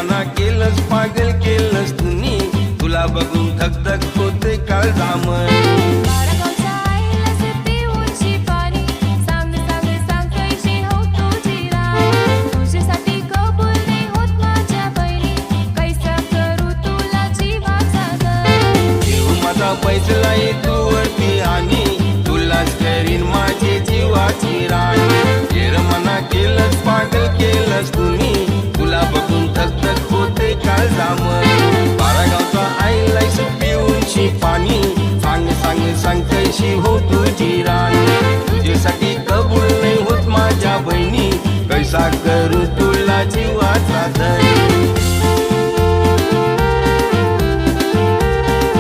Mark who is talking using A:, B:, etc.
A: मना केलंस पागल केलंस तुम्ही, तुला बघून धक धक होते काळजामन. पैसलाई तू वरती आणि तुलाच करीन माझी जीवाची राणी. केर मना केलंस पागल केलंस तुम्ही, तुला बघून धक धक होते काळजामन. बारा गावचा आईला पिऊनशी पाणी, सांग सांग सांग कैशी हो